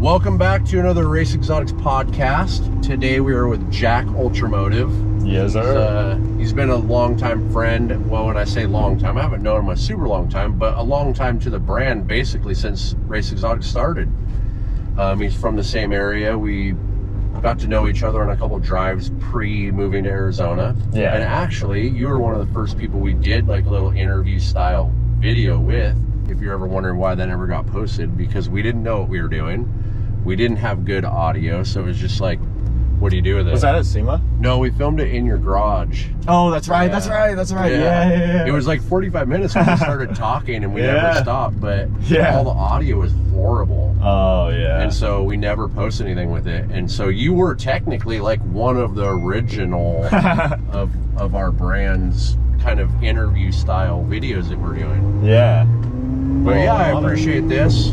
Welcome back to another Racexotics podcast. Today we are with Jack Ultramotive. Yes, sir. He's been a long-time friend. Well, when I say long time, I haven't known him a super long time, but a long time to the brand, basically since Racexotics started. He's from the same area. We got to know each other on a couple of drives pre-moving to Arizona. Yeah. And actually, you were one of the first people we did like a little interview-style video with. If you're ever wondering why that never got posted, because we didn't know what we were doing. We didn't have good audio, so it was just like, what do you do with it? Was that at SEMA? No, we filmed it in your garage. Oh, that's right, Yeah. that's right. Yeah. It was like 45 minutes when we started talking and we never stopped, but all the audio was horrible. Oh, yeah. And so we never posted anything with it. And so you were technically like one of the original of our brand's kind of interview style videos that we're doing. Yeah. But yeah, I appreciate this.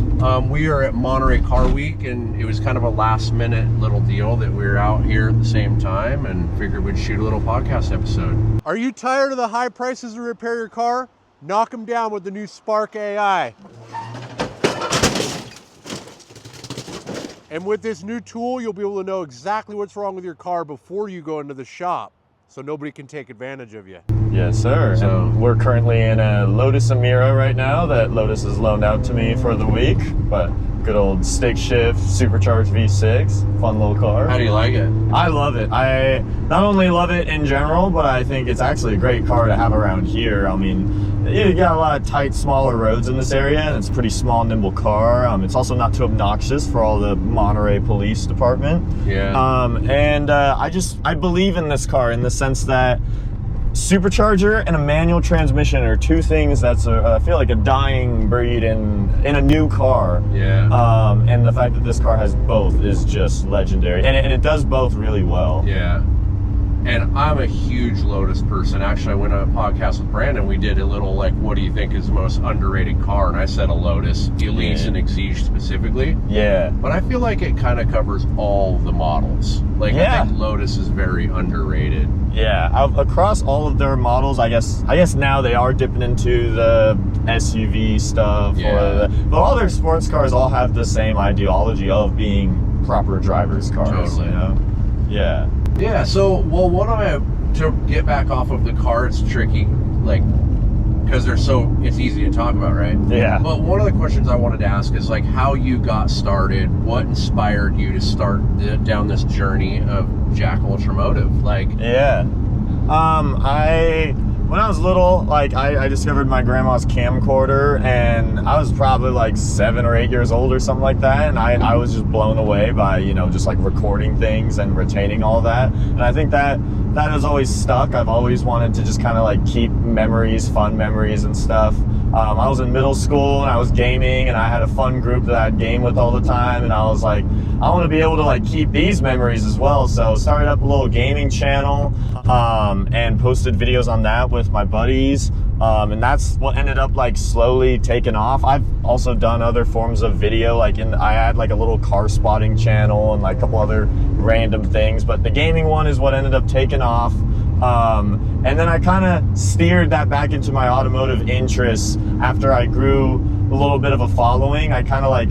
We are at Monterey Car Week, and it was kind of a last minute little deal that we were out here at the same time and figured we'd shoot a little podcast episode. Are you tired of the high prices to repair your car? Knock them down with the new Spark AI. And with this new tool, you'll be able to know exactly what's wrong with your car before you go into the shop, so nobody can take advantage of you. Yes, sir. So and we're currently in a Lotus Emira right now that Lotus has loaned out to me for the week. But good old stick shift, supercharged V6, fun little car. How do you like it? I love it. I not only love it in general, but I think it's actually a great car to have around here. I mean, you got a lot of tight, smaller roads in this area, and it's a pretty small, nimble car. It's also not too obnoxious for all the Monterey Police Department. Yeah. I believe in this car in the sense that supercharger and a manual transmission are two things that's I feel like a dying breed in a new car. Yeah. And the fact that this car has both is just legendary, and it does both really well. Yeah. And I'm a huge Lotus person. Actually, I went on a podcast with Brandon. We did a little like, what do you think is the most underrated car? And I said a Lotus, Elise and Exige specifically. Yeah. But I feel like it kind of covers all the models. Like, I think Lotus is very underrated. Yeah, across all of their models, I guess now they are dipping into the SUV stuff. Yeah. But all their sports cars all have the same ideology of being proper driver's cars. Totally. You know? Yeah. Yeah, so, well, to get back off of the car, it's tricky, like, because it's easy to talk about, right? Yeah. But one of the questions I wanted to ask is, like, how you got started, what inspired you to start down this journey of Jack Ultramotive? Like, yeah. When I was little, like, I discovered my grandma's camcorder, and I was probably like 7 or 8 years old or something like that, and I was just blown away by, just like recording things and retaining all that. And I think that has always stuck. I've always wanted to just kind of like keep memories, fun memories and stuff. I was in middle school and I was gaming, and I had a fun group that I'd game with all the time, and I was like, I want to be able to like keep these memories as well. So started up a little gaming channel and posted videos on that with my buddies, and that's what ended up like slowly taking off. I've also done other forms of video, like I had like a little car spotting channel and like a couple other random things, but the gaming one is what ended up taking off. And then I kind of steered that back into my automotive interests after I grew a little bit of a following. I kind of like,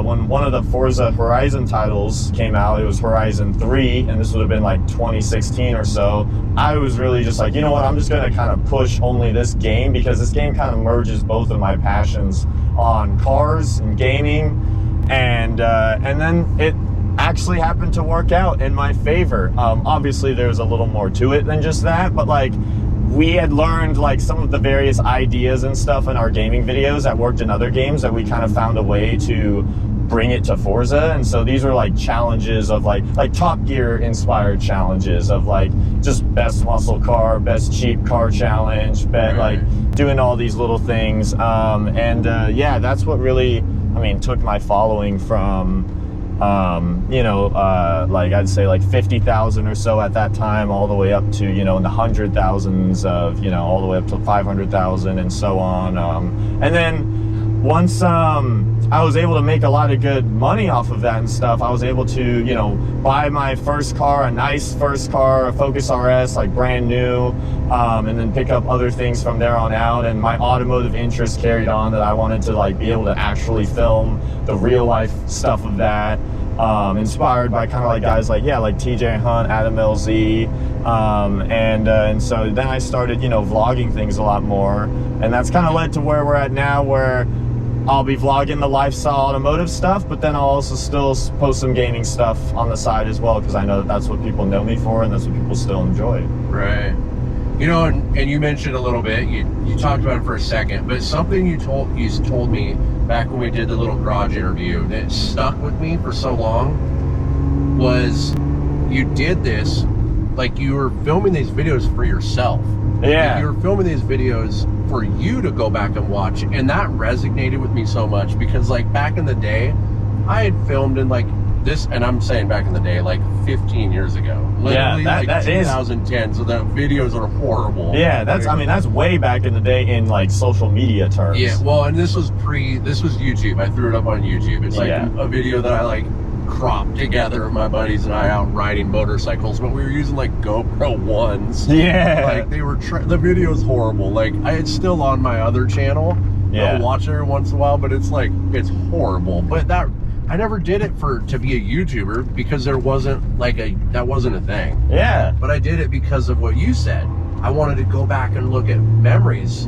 when one of the Forza Horizon titles came out, it was Horizon 3, and this would have been like 2016 or so. I was really just like, you know what, I'm just going to kind of push only this game, because this game kind of merges both of my passions on cars and gaming, and then it actually happened to work out in my favor. Obviously there's a little more to it than just that, but like, we had learned like some of the various ideas and stuff in our gaming videos that worked in other games that we kind of found a way to bring it to Forza. And so these were like challenges of like Top Gear inspired challenges of like just best muscle car, best cheap car challenge, like doing all these little things. Yeah, that's what really, took my following from like I'd say like 50,000 or so at that time, all the way up to, in the 100,000s of, all the way up to 500,000 and so on. And then once I was able to make a lot of good money off of that and stuff. I was able to, you know, buy my first car, a nice first car, a Focus RS, like brand new, and then pick up other things from there on out. And my automotive interest carried on, that I wanted to like be able to actually film the real life stuff of that. Inspired by kind of like guys like, like TJ Hunt, Adam LZ, and so then I started, you know, vlogging things a lot more, and that's kind of led to where we're at now, where I'll be vlogging the lifestyle automotive stuff, but then I'll also still post some gaming stuff on the side as well, because I know that that's what people know me for, and that's what people still enjoy. Right. You know, and you mentioned a little bit, you talked about it for a second, but something you told me back when we did the little garage interview that stuck with me for so long was you did this, like you were filming these videos for yourself. Yeah. Like you were filming these videos for you to go back and watch, and that resonated with me so much, because like back in the day, I had filmed in like this, and I'm saying back in the day, like 15 years ago. Literally, yeah, that 2010, so the videos are horrible. Yeah, that's, I mean, that's way back in the day in like social media terms. Yeah, well, and this was YouTube. I threw it up on YouTube. It's like a video that I like cropped together of my buddies and I out riding motorcycles, but we were using like GoPro 1s. Yeah. Like they were, the video's horrible. Like it's still on my other channel. Yeah. I'll watch it every once in a while, but it's like, it's horrible. But that, I never did it to be a YouTuber, because there wasn't like that wasn't a thing. Yeah. But I did it because of what you said. I wanted to go back and look at memories,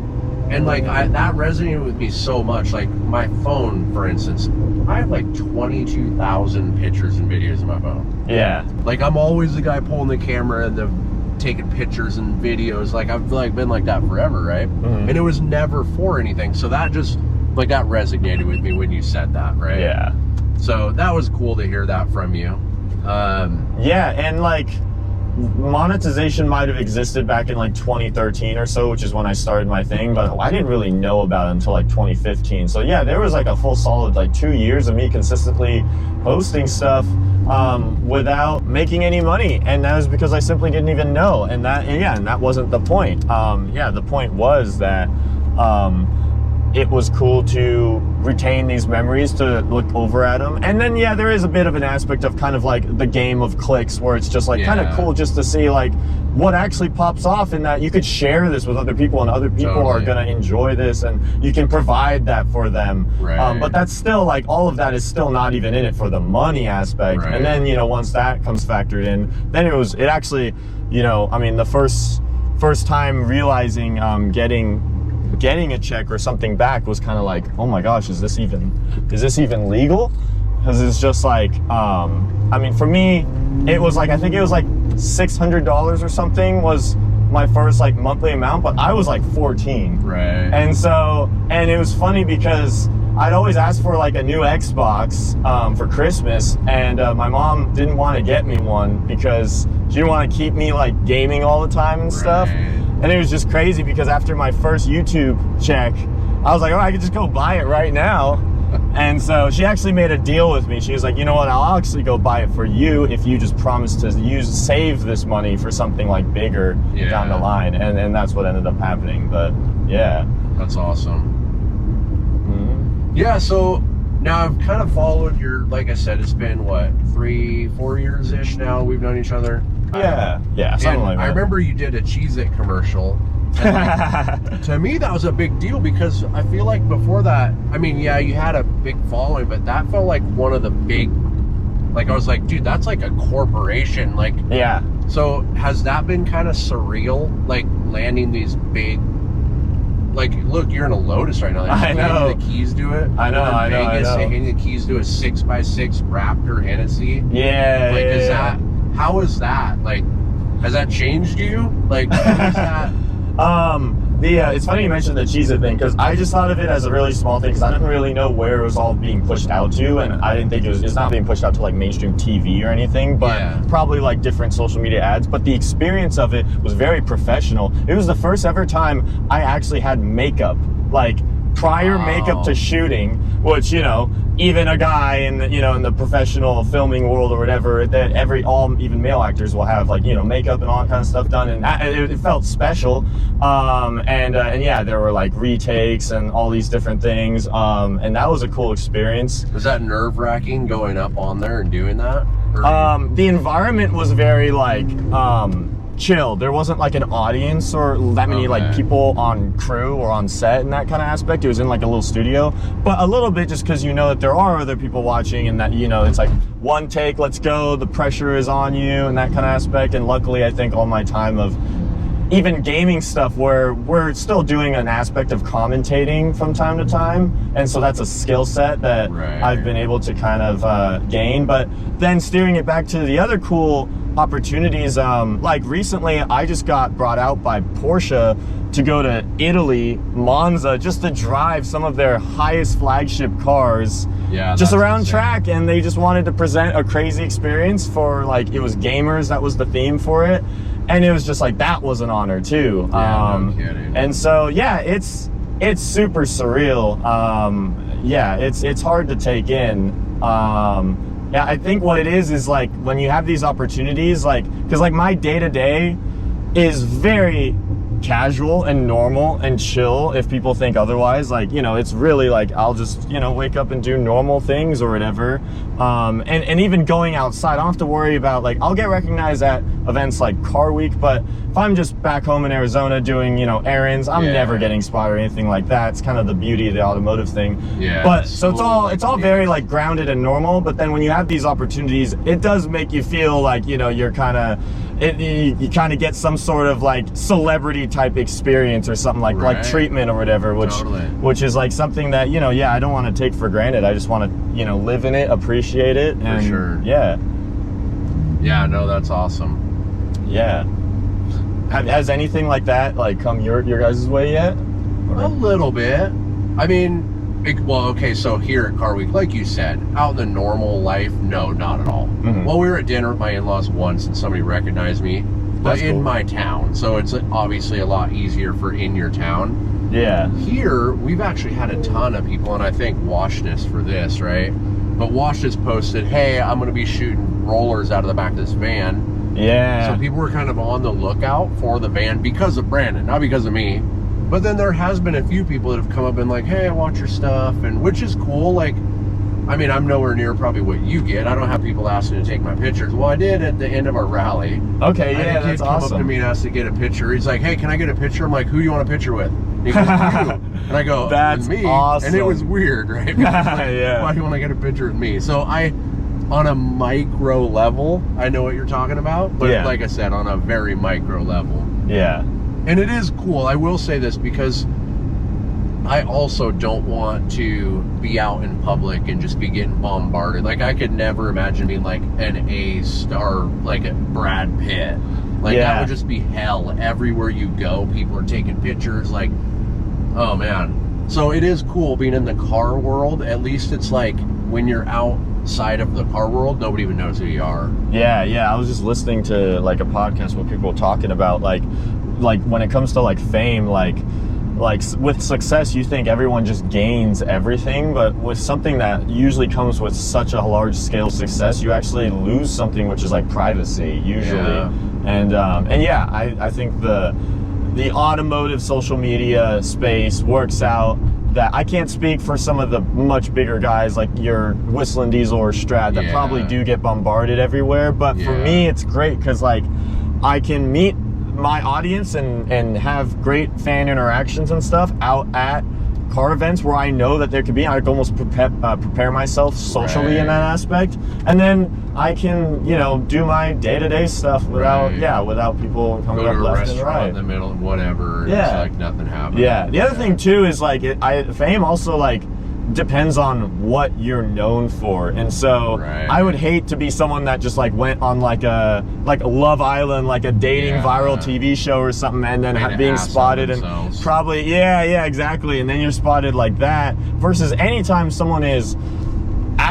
and like that resonated with me so much. Like my phone, for instance, I have like 22,000 pictures and videos in my phone. Yeah. Like I'm always the guy pulling the camera and taking pictures and videos. Like I've like been like that forever, right? Mm-hmm. And it was never for anything. So that just like that resonated with me when you said that, right? Yeah. So that was cool to hear that from you. Yeah, and like monetization might have existed back in like 2013 or so, which is when I started my thing, but I didn't really know about it until like 2015. So yeah, there was like a full solid like 2 years of me consistently posting stuff without making any money, and that was because I simply didn't even know. And that wasn't the point. The point was that it was cool to retain these memories, to look over at them. And then, there is a bit of an aspect of kind of like the game of clicks, where it's just like kind of cool just to see like what actually pops off, and that you could share this with other people, and other people are going to enjoy this, and you can provide that for them. Right. But that's still like, all of that is still not even in it for the money aspect. Right. And then, once that comes factored in, then it actually, I mean, the first time realizing getting a check or something back was kind of like, oh my gosh, is this even legal? Because it's just like, I mean, for me, it was like, I think it was like $600 or something was my first like monthly amount, but I was like 14. Right. And it was funny because I'd always ask for like a new Xbox for Christmas, and my mom didn't want to get me one because she didn't want to keep me like gaming all the time and stuff. And it was just crazy because after my first YouTube check, I was like, oh, I could just go buy it right now. And so she actually made a deal with me. She was like, you know what, I'll actually go buy it for you if you just promise to save this money for something like bigger down the line. And that's what ended up happening. But yeah. That's awesome. Mm-hmm. Yeah, so now I've kind of followed your, like I said, it's been what, 3-4 years-ish now we've known each other. Yeah, something like that. I remember you did a Cheesit commercial. And like, to me, that was a big deal because I feel like before that, I mean, you had a big following, but that felt like one of the big, like I was like, dude, that's like a corporation. Like, yeah. So has that been kind of surreal, like landing these big, like, look, you're in a Lotus right now. Like, I know. The keys to it. I know. Vegas, they handed the keys to a 6x6 Raptor Hennessy. Yeah. Like, is that? How is that? Like, has that changed you? Like, what is that? It's funny you mentioned the Cheesit thing, because I just thought of it as a really small thing, because I didn't really know where it was all being pushed out to, and I didn't think it's not being pushed out to like mainstream TV or anything, but probably like different social media ads. But the experience of it was very professional. It was the first ever time I actually had makeup, like prior makeup to shooting, which, you know, even a guy in the, you know, in the professional filming world or whatever, that even male actors will have, like, you know, makeup and all that kind of stuff done, and it felt special. And yeah, there were like retakes and all these different things, and that was a cool experience. Was that nerve-wracking going up on there and doing that? The environment was very like chill. There wasn't like an audience or that many like people on crew or on set and that kind of aspect. It was in like a little studio, but a little bit just because you know that there are other people watching, and that, you know, it's like one take, let's go, the pressure is on you and that kind of aspect. And luckily, I think all my time of even gaming stuff, where we're still doing an aspect of commentating from time to time, and so that's a skill set that I've been able to kind of gain. But then steering it back to the other cool opportunities, like recently I just got brought out by Porsche to go to Italy, Monza, just to drive some of their highest flagship cars, just around track, and they just wanted to present a crazy experience for, like, it was gamers, that was the theme for it, and it was just like, that was an honor too. No kidding. And so yeah, it's super surreal. Yeah, it's hard to take in. Yeah, I think what it is like when you have these opportunities, like, because like my day-to-day is very casual and normal and chill. If people think otherwise, like, you know, it's really like I'll just, you know, wake up and do normal things or whatever. And even going outside, I don't have to worry about, like, I'll get recognized at events like Car Week, but if I'm just back home in Arizona doing, you know, errands, I'm never getting spotted or anything like that. It's kind of the beauty of the automotive thing. But so it's all very like grounded and normal. But then when you have these opportunities, it does make you feel like, you know, you're kind of, you kind of get some sort of like celebrity type experience or something, like treatment or whatever, which is like something that, you know, I don't want to take for granted. I just want to, you know, live in it, appreciate it, and for sure. Yeah, no, that's awesome. Yeah. Has anything like that like come your guys' way yet? Or? A little bit. I mean, well, okay, so here at Car Week, like you said, out in the normal life, no, not at all. Well, we were at dinner with my in-laws once and somebody recognized me, but in my town, so it's obviously a lot easier for in your town. Yeah. Here, we've actually had a ton of people, and I thank Washness for this, right? But Washness posted, hey, I'm going to be shooting rollers out of the back of this van. Yeah. So people were kind of on the lookout for the van because of Brandon, not because of me. But then there has been a few people that have come up and like, hey, I want your stuff, and which is cool. Like, I mean, I'm nowhere near probably what you get. I don't have people asking to take my pictures. Well, I did at the end of our rally. Okay, yeah, that's awesome. Come up to me and ask to get a picture. He's like, hey, can I get a picture? I'm like, who do you want a picture with? And he goes, you. And I go, that's me. Awesome. And it was weird, right? Like, why do you want to get a picture with me? So on a micro level, I know what you're talking about, but like I said, on a very micro level. Yeah. And it is cool. I will say this because I also don't want to be out in public and just be getting bombarded. Like, I could never imagine being like an A-star, like a Brad Pitt. Like, that would just be hell. Everywhere you go, people are taking pictures. Like, oh man. So it is cool being in the car world. At least it's like when you're outside of the car world, nobody even knows who you are. Yeah. I was just listening to like a podcast where people were talking about like when it comes to like fame, like with success, you think everyone just gains everything, but with something that usually comes with such a large scale success, you actually lose something, which is like privacy usually. And yeah, I think the automotive social media space works out that I can't speak for some of the much bigger guys like your Whistling Diesel or Strat that probably do get bombarded everywhere, but for me it's great because like I can meet my audience and have great fan interactions and stuff out at car events where I know that there could be. I can almost prepare myself socially in that aspect, and then I can, you know, do my day-to-day stuff without without people coming up left and right in the middle and whatever. It's like nothing happened. The other thing too is like fame also like depends on what you're known for, and so I would hate to be someone that just like went on like a Love Island, like a dating viral TV show or something, and then being spotted and exactly, and then you're spotted like that, versus anytime someone is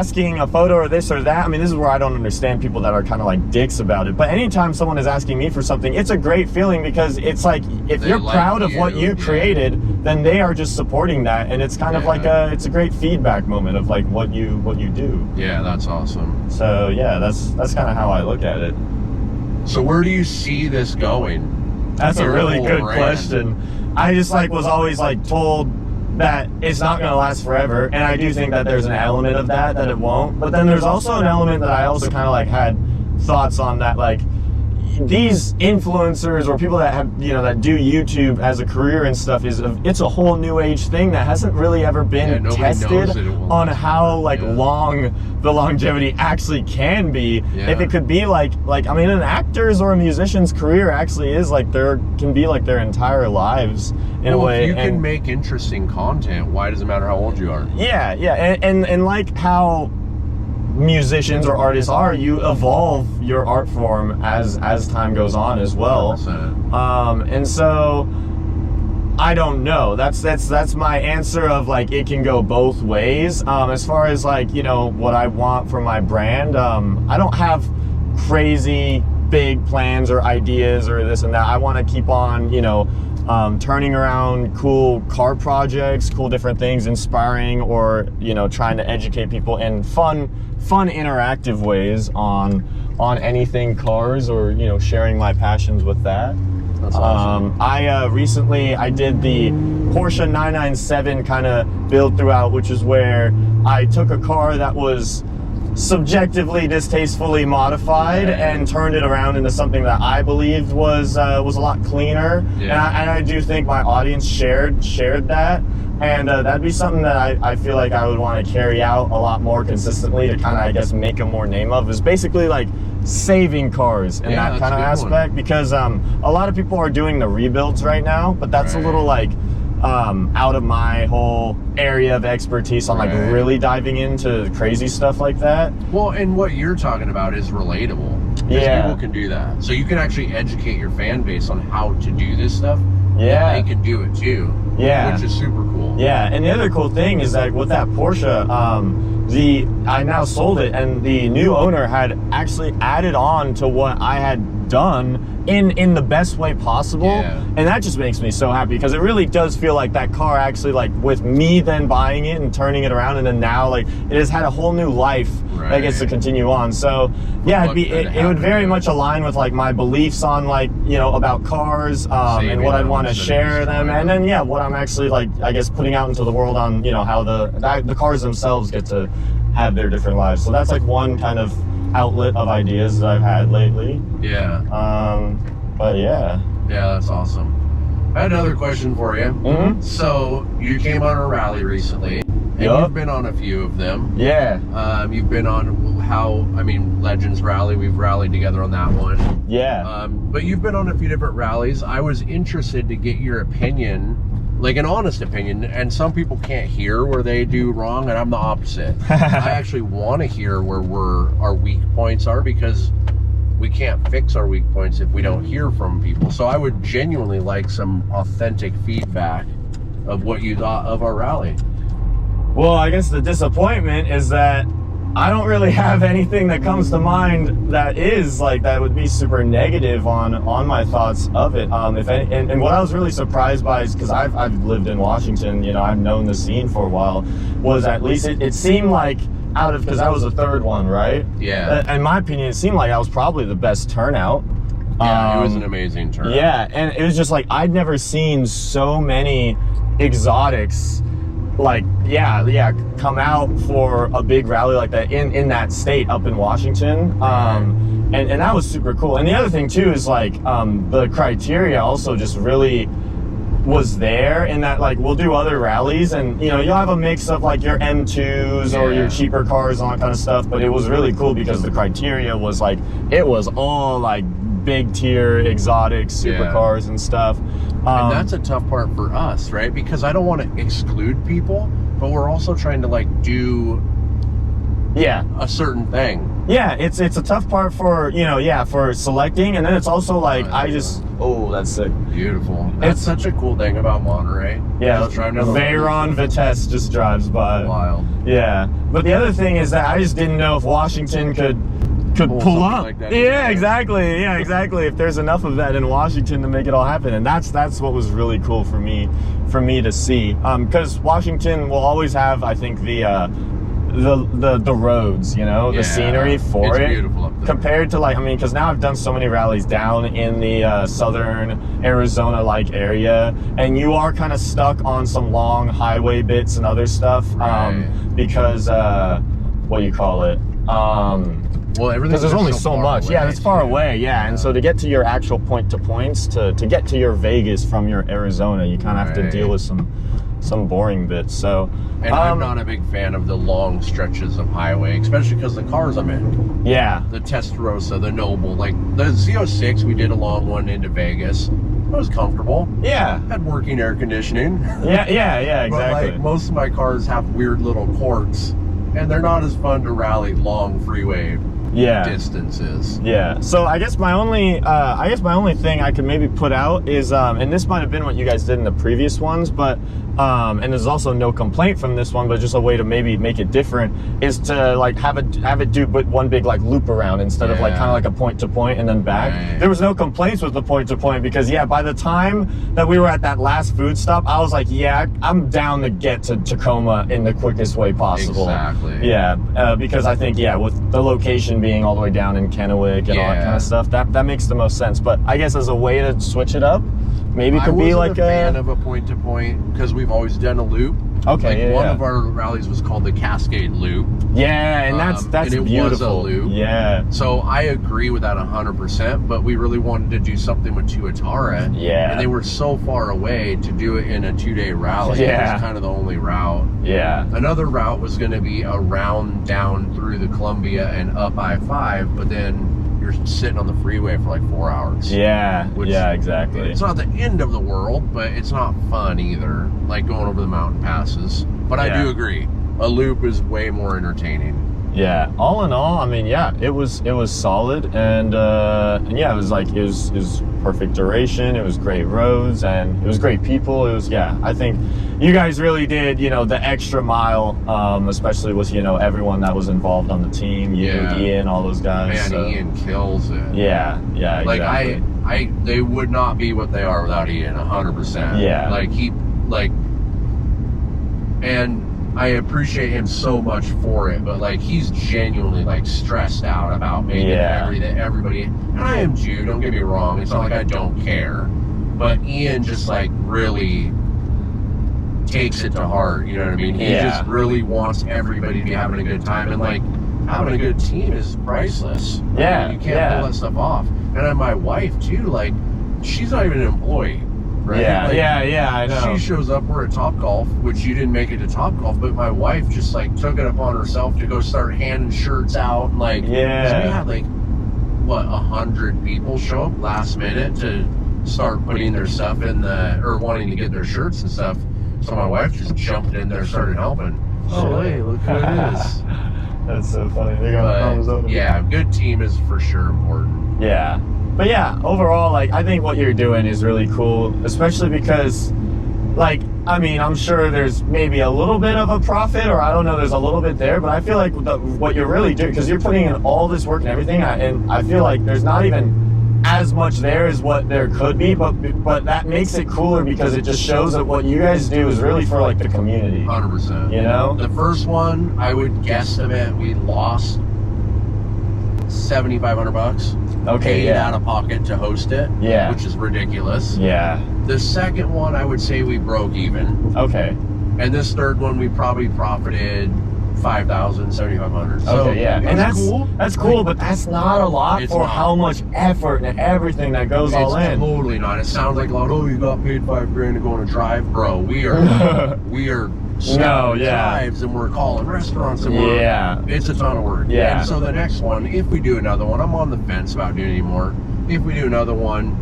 asking a photo or this or that, I mean, this is where I don't understand people that are kind of like dicks about it. But anytime someone is asking me for something, it's a great feeling, because it's like, if you're proud of what you created, then they are just supporting that, and it's kind of like it's a great feedback moment of like what you do. Yeah, that's awesome. So yeah, that's kind of how I look at it. So where do you see this going? That's a really good question. I just like was always like told that it's not going to last forever, and I do think that there's an element of that it won't. But then there's also an element that I also kind of like had thoughts on, that like these influencers or people that have, you know, that do YouTube as a career and stuff, it's a whole new age thing that hasn't really ever been tested on how like long the longevity actually can be. If it could be like I mean, an actor's or a musician's career actually is like can be like their entire lives in a way. If you can make interesting content, why does it matter how old you are? Yeah, and like how musicians or artists are, you evolve your art form as time goes on as well. 100%. And so I don't know, that's my answer of like, it can go both ways. As far as like, you know, what I want for my brand, I don't have crazy big plans or ideas or this and that. I want to keep on, you know, turning around cool car projects, cool different things, inspiring, or, you know, trying to educate people in fun interactive ways on anything cars, or, you know, sharing my passions with that. That's awesome. I recently did the Porsche 997 kind of build throughout, which is where I took a car that was subjectively distastefully modified and turned it around into something that I believed was a lot cleaner. And I do think my audience shared that, and that'd be something that I feel like I would want to carry out a lot more consistently, to kind of, I guess, make a more name of, is basically like saving cars in that kind of aspect, because a lot of people are doing the rebuilds right now, but that's a little like out of my whole area of expertise on like really diving into crazy stuff like that. Well, and what you're talking about is relatable. People can do that. So you can actually educate your fan base on how to do this stuff. Yeah. They can do it too. Yeah. Which is super cool. Yeah, and the other cool thing is that with that Porsche, I now sold it, and the new owner had actually added on to what I had done in the best way possible. And that just makes me so happy, because it really does feel like that car actually, like with me then buying it and turning it around, and then now like it has had a whole new life that gets to continue on. So yeah, it would very much align with like my beliefs on like, you know, about cars, and what I'd want to share them, and then what I'm actually like, I guess, putting out into the world on, you know, how the cars themselves get to have their different lives. So that's like one kind of outlet of ideas that I've had lately. But yeah, that's awesome. I had another question for you. So you came on a rally recently, and you've been on a few of them. You've been on Legends Rally. We've rallied together on that one. But you've been on a few different rallies. I was interested to get your opinion, like an honest opinion, and some people can't hear where they do wrong, and I'm the opposite. I actually want to hear where our weak points are, because we can't fix our weak points if we don't hear from people. So I would genuinely like some authentic feedback of what you thought of our rally. Well, I guess the disappointment is that I don't really have anything that comes to mind that is like, that would be super negative on my thoughts of it. And what I was really surprised by is, because I've lived in Washington, you know, I've known the scene for a while, was at least it seemed like, because I was the third one, right? In my opinion, it seemed like I was probably the best turnout. It was an amazing turnout. And it was just like, I'd never seen so many exotics like come out for a big rally like that in that state up in Washington. And that was super cool. And the other thing too is like the criteria also just really was there, in that like we'll do other rallies, and you know, you'll have a mix of like your M2s or your cheaper cars and all that kind of stuff, but it was really cool because the criteria was like, it was all like big tier exotic supercars and stuff. And that's a tough part for us, right? Because I don't want to exclude people, but we're also trying to like do Yeah. a certain thing. Yeah, it's a tough part for, you know, yeah, for selecting, and then it's also like that's sick. Beautiful. That's such a cool thing about Monterey. Yeah, Just driving down the Veyron Vitesse just drives by. Wild. Yeah, but the other thing is that I just didn't know if Washington could pull up. Like that. Yeah, exactly. Yeah, exactly. If there's enough of that in Washington to make it all happen, and that's what was really cool for me to see. Because Washington will always have, I think, the roads, you know, the scenery for it. It's beautiful up there. Compared to, like, I mean, because now I've done so many rallies down in the southern Arizona-like area, and you are kind of stuck on some long highway bits and other stuff, because what do you call it? Well, because there's only so much. Yeah, it's far away. Yeah, and so to get to your actual point-to-points, to get to your Vegas from your Arizona, you kind of have to deal with some boring bits. So, and I'm not a big fan of the long stretches of highway, especially because the cars I'm in. Yeah. The Testarossa, the Noble, like the Z06, we did a long one into Vegas. It was comfortable. Yeah. Had working air conditioning. Yeah, exactly. But like most of my cars have weird little courts, and they're not as fun to rally long freeway distances. Yeah. So I guess my only thing I could maybe put out is and this might have been what you guys did in the previous ones, but and there's also no complaint from this one, but just a way to maybe make it different is to like have it do but one big like loop around instead of like kind of like a point to point and then back. There was no complaints with the point to point because by the time that we were at that last food stop, I was like, I'm down to get to Tacoma in the quickest way possible. Exactly. Yeah, because I think with the location being all the way down in Kennewick and all that kind of stuff, that makes the most sense. But I guess as a way to switch it up, maybe it could be like a fan of a point to point because we've always done a loop. Okay, like one of our rallies was called the Cascade Loop. Yeah, and that's and it beautiful. Was a loop. Yeah. So I agree with that 100%, but we really wanted to do something with Tuatara. Yeah. And they were so far away to do it in a 2-day rally. Yeah. It was kind of the only route. Yeah. Another route was going to be around down through the Columbia and up I-5, but then you're sitting on the freeway for like 4 hours. Yeah, exactly. It's not the end of the world, but it's not fun either, like going over the mountain passes. But I do agree, a loop is way more entertaining. Yeah, all in all, I mean, it was solid, and it was perfect duration. It was great roads, and it was great people. It was I think you guys really did the extra mile, especially with everyone that was involved on the team. Ian, all those guys. Man, Ian kills it. Yeah, like exactly. they would not be what they are without Ian, 100%. Yeah, and I appreciate him so much for it, but like he's genuinely like stressed out about making everybody. And I am too. Don't get me wrong. It's not like I don't care, but Ian just like really takes it to heart. You know what I mean? He just really wants everybody to be having a good time, and like having a good team is priceless. Yeah, you can't pull that stuff off. And then my wife too. Like she's not even an employee. Right? Yeah, I know. She shows up, we're at Topgolf, which you didn't make it to Topgolf, but my wife just like took it upon herself to go start handing shirts out, and like, we had like, 100 people show up last minute to start putting their stuff in or wanting to get their shirts and stuff. So my wife just jumped in there and started helping. Oh, hey, look who it is. That's so funny. They got thumbs up. Yeah, good team is for sure important. Yeah. But overall, like, I think what you're doing is really cool, especially because, like, I mean, I'm sure there's maybe a little bit of a profit, or I don't know, there's a little bit there, but I feel like what you're really doing, because you're putting in all this work and everything, and I feel like there's not even as much there as what there could be, but that makes it cooler because it just shows that what you guys do is really for, like, the community. 100%. You know? The first one, I would guesstimate we lost $7,500. Okay, out of pocket to host it. Yeah. Which is ridiculous. Yeah. The second one, I would say we broke even. Okay. And this third one, we probably profited $5,000, $7,500. So, okay, yeah. And that's cool. That's cool, but that's not a lot for how much effort and everything that goes all in. It's totally not. It sounds like a lot. Oh, you got paid $5,000 to go on a drive, bro. We are drives, and we're calling restaurants, and it's a ton of work. Yeah. And so the next one, if we do another one, I'm on the fence about doing any more. If we do another one,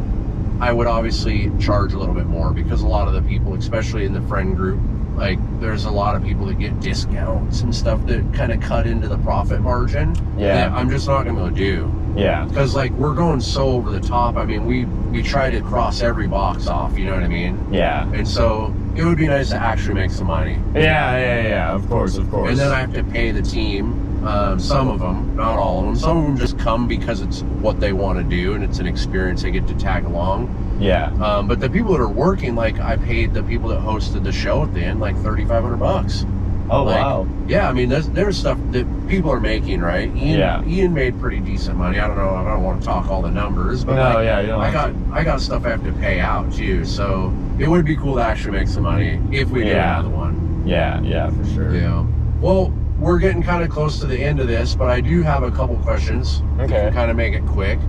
I would obviously charge a little bit more because a lot of the people, especially in the friend group, like there's a lot of people that get discounts and stuff that kind of cut into the profit margin. Yeah. I'm just not gonna do. Yeah. Because like we're going so over the top. I mean, we try to cross every box off, you know what I mean? Yeah. And so it would be nice to actually make some money. Yeah, of course. And then I have to pay the team, some of them, not all of them. Some of them just come because it's what they want to do and it's an experience they get to tag along. Yeah. But the people that are working, like I paid the people that hosted the show at the end like $3,500. Oh, like, wow. Yeah, I mean, there's stuff that people are making, right? Ian made pretty decent money. I don't know. I don't want to talk all the numbers, but no, like, yeah, you don't I got stuff I have to pay out too. So it would be cool to actually make some money if we did another one. Yeah, for sure. Yeah. Well, we're getting kind of close to the end of this, but I do have a couple questions. Okay. To kind of make it quick.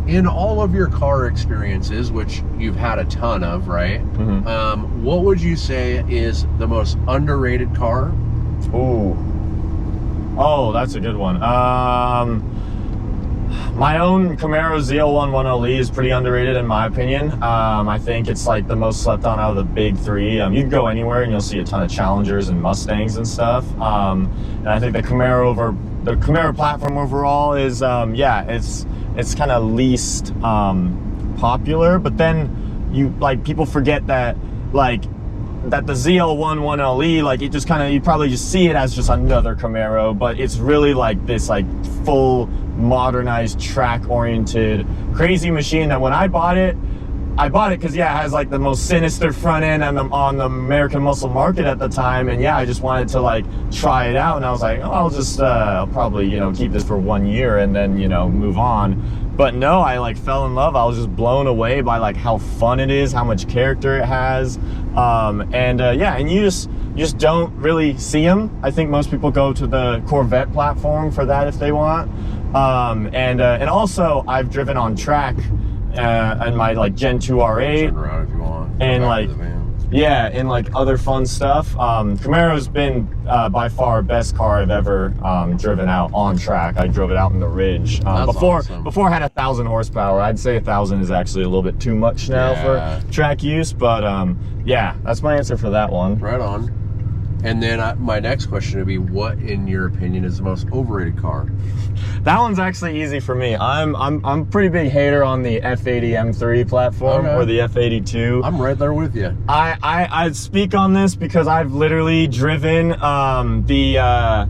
In all of your car experiences, which you've had a ton of, right? Mm-hmm. What would you say is the most underrated car? Ooh. Oh, that's a good one. My own Camaro ZL110E is pretty underrated in my opinion. I think it's like the most slept on out of the big three. You can go anywhere and you'll see a ton of Challengers and Mustangs and stuff. And I think the Camaro platform overall is, it's kind of least popular. But then people forget that that the ZL110E, like it just kind of, you probably just see it as just another Camaro, but it's really like this like full modernized track oriented crazy machine that when I bought it because it has like the most sinister front end on the American muscle market at the time, and I just wanted to like try it out, and I was like, I'll probably keep this for 1 year and then move on. But no, I like fell in love. I was just blown away by like how fun it is, how much character it has, and you just don't really see them. I think most people go to the Corvette platform for that if they want, and also I've driven on track in my like Gen 2 R8, turn around if you want, and like and like other fun stuff. Camaro's been by far best car I've ever driven out on track. I drove it out in the Ridge before I had 1,000 horsepower. I'd say 1,000 is actually a little bit too much now for track use, but that's my answer for that one. Right on. And then my next question would be, what in your opinion is the most overrated car? That one's actually easy for me. I'm a pretty big hater on the F80 M3 platform or the F82. I'm right there with you. I speak on this because I've literally driven the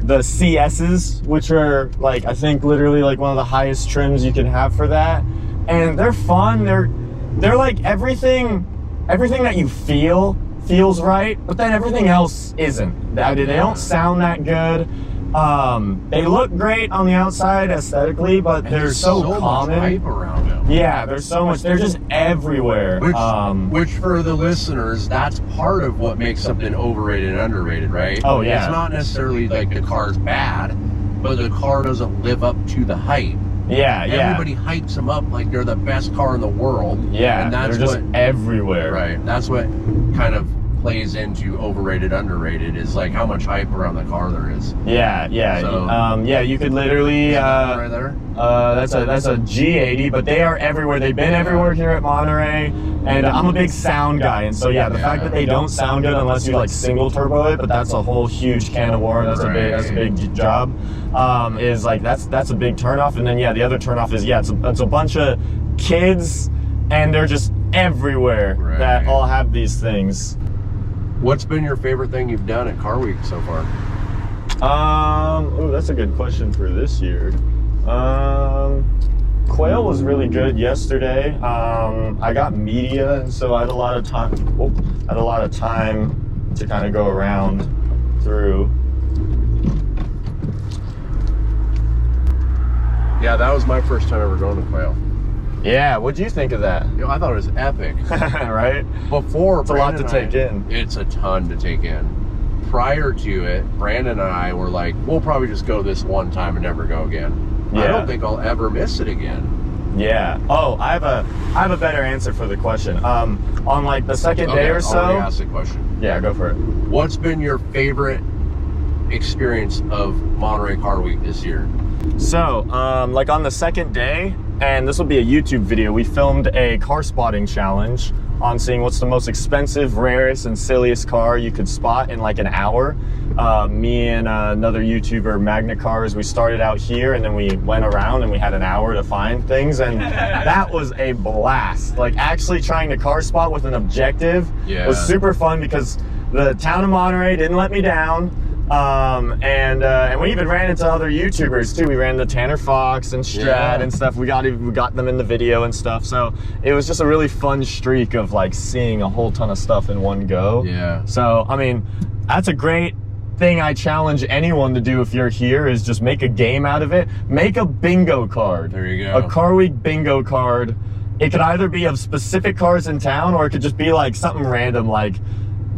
CSs, which are like, I think literally like one of the highest trims you can have for that, and they're fun. They're like everything that you feels right, but then everything else isn't. They don't sound that good. They look great on the outside aesthetically, but they're so common. Much hype around them. Yeah, there's so much. They're just everywhere. Which for the listeners, that's part of what makes something overrated and underrated, right? Oh yeah. It's not necessarily like the car's bad, but the car doesn't live up to the hype. Yeah. Everybody hypes them up like they're the best car in the world. Yeah, and that's they're just everywhere. Right. That's what kind of plays into overrated, underrated, is like how much hype around the car there is. Yeah. So, you could literally right there. That's a G80, but they are everywhere. They've been everywhere here at Monterey, and I'm a big sound guy, and so the fact that they don't sound good unless you like single turbo it, but that's a whole huge can of worms. That's a big job. Is like that's a big turnoff, and then the other turnoff is it's a bunch of kids, and they're just everywhere that all have these things. What's been your favorite thing you've done at Car Week so far? That's a good question for this year. Quail was really good yesterday. I got media, and so I had a lot of time to kind of go around through. Yeah, that was my first time ever going to Quail. Yeah, what'd you think of that? I thought it was epic. Right? Before, it's a lot to take in. It's a ton to take in. Prior to it, Brandon and I were like, we'll probably just go this one time and never go again. I don't think I'll ever miss it again. Yeah. Oh, I have a better answer for the question. On like the second day or so. I'll ask the question. Yeah, go for it. What's been your favorite experience of Monterey Car Week this year? So, like on the second day, and this will be a YouTube video, we filmed a car spotting challenge on seeing what's the most expensive, rarest, and silliest car you could spot in like an hour. Me and another YouTuber, Magna Cars, we started out here and then we went around and we had an hour to find things, and that was a blast. Like actually trying to car spot with an objective was super fun because the town of Monterey didn't let me down. And we even ran into other YouTubers too. We ran into Tanner Fox and Strad and stuff. We got them in the video and stuff. So it was just a really fun streak of like seeing a whole ton of stuff in one go. Yeah. So I mean, that's a great thing I challenge anyone to do if you're here, is just make a game out of it. Make a bingo card. There you go. A car week bingo card. It could either be of specific cars in town, or it could just be like something random, like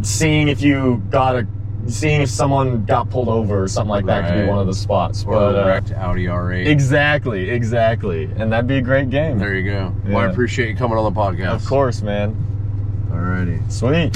seeing if someone got pulled over or something like that. Could be one of the spots. Or a wrecked Audi R8. Exactly. And that'd be a great game. There you go. Well, I appreciate you coming on the podcast. Of course, man. Alrighty. Sweet.